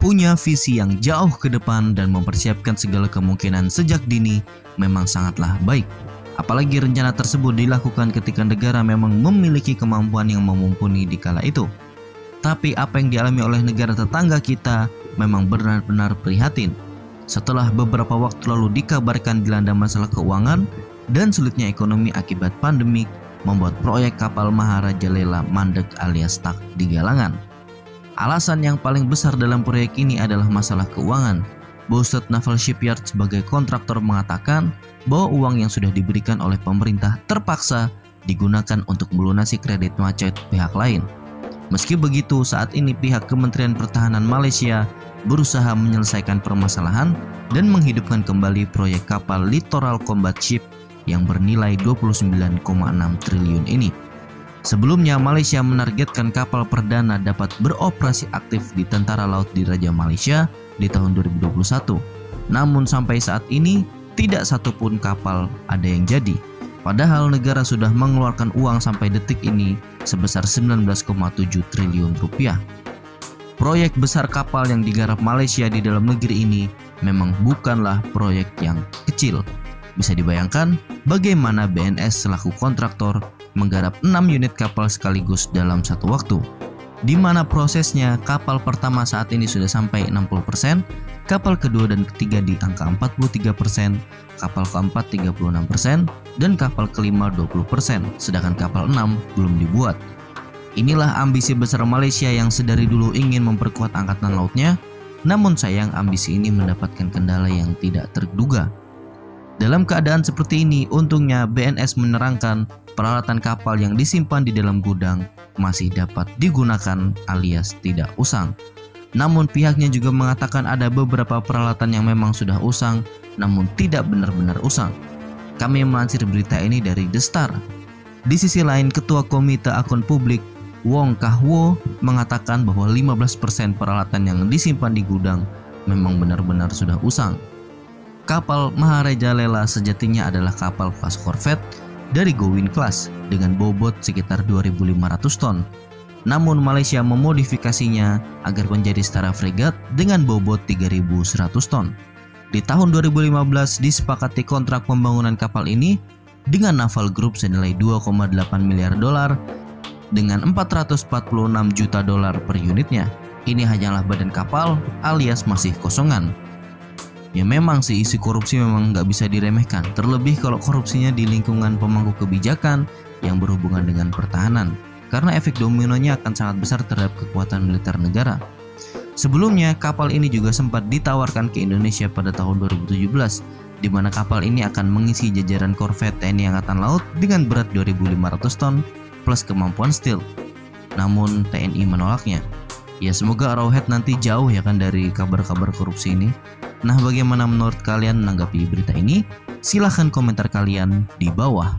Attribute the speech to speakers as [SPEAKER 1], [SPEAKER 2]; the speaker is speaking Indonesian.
[SPEAKER 1] Punya visi yang jauh ke depan dan mempersiapkan segala kemungkinan sejak dini memang sangatlah baik. Apalagi rencana tersebut dilakukan ketika negara memang memiliki kemampuan yang mumpuni di kala itu. Tapi apa yang dialami oleh negara tetangga kita memang benar-benar prihatin. Setelah beberapa waktu lalu dikabarkan dilanda masalah keuangan dan sulitnya ekonomi akibat pandemik, membuat proyek kapal Maharaja Lela mandek alias stuck di galangan. Alasan yang paling besar dalam proyek ini adalah masalah keuangan. Boustead Naval Shipyard sebagai kontraktor mengatakan bahwa uang yang sudah diberikan oleh pemerintah terpaksa digunakan untuk melunasi kredit macet pihak lain. Meski begitu, saat ini pihak Kementerian Pertahanan Malaysia berusaha menyelesaikan permasalahan dan menghidupkan kembali proyek kapal Littoral Combat Ship yang bernilai 29,6 triliun ini. Sebelumnya, Malaysia menargetkan kapal perdana dapat beroperasi aktif di Tentara Laut Diraja Malaysia di tahun 2021. Namun sampai saat ini, tidak satupun kapal ada yang jadi. Padahal negara sudah mengeluarkan uang sampai detik ini sebesar 19,7 triliun rupiah. Proyek besar kapal yang digarap Malaysia di dalam negeri ini memang bukanlah proyek yang kecil. Bisa dibayangkan bagaimana BNS selaku kontraktor menggarap 6 unit kapal sekaligus dalam satu waktu, di mana prosesnya kapal pertama saat ini sudah sampai 60%, kapal kedua dan ketiga di angka 43%, kapal keempat 36%, dan kapal kelima 20%, sedangkan kapal 6 belum dibuat. Inilah ambisi besar Malaysia yang sedari dulu ingin memperkuat angkatan lautnya, namun sayang ambisi ini mendapatkan kendala yang tidak terduga. Dalam keadaan seperti ini, untungnya BNS menerangkan peralatan kapal yang disimpan di dalam gudang masih dapat digunakan alias tidak usang. Namun pihaknya juga mengatakan ada beberapa peralatan yang memang sudah usang namun tidak benar-benar usang. Kami melansir berita ini dari The Star. Di sisi lain, Ketua Komite Akun Publik Wong Kah Wo mengatakan bahwa 15% peralatan yang disimpan di gudang memang benar-benar sudah usang. Kapal Maharaja Lela sejatinya adalah kapal kelas korvet dari Gowin Class dengan bobot sekitar 2.500 ton. Namun Malaysia memodifikasinya agar menjadi setara fregat dengan bobot 3.100 ton. Di tahun 2015 disepakati kontrak pembangunan kapal ini dengan Naval Group senilai 2,8 miliar dolar dengan 446 juta dolar per unitnya. Ini hanyalah badan kapal alias masih kosongan. Ya memang sih, isu korupsi memang nggak bisa diremehkan, terlebih kalau korupsinya di lingkungan pemangku kebijakan yang berhubungan dengan pertahanan, karena efek dominonya akan sangat besar terhadap kekuatan militer negara. Sebelumnya, kapal ini juga sempat ditawarkan ke Indonesia pada tahun 2017, di mana kapal ini akan mengisi jajaran korvet TNI Angkatan Laut dengan berat 2.500 ton plus kemampuan steel. Namun TNI menolaknya. Ya semoga Arrowhead nanti jauh ya kan dari kabar-kabar korupsi ini. Nah, bagaimana menurut kalian menanggapi berita ini? Silahkan komentar kalian di bawah.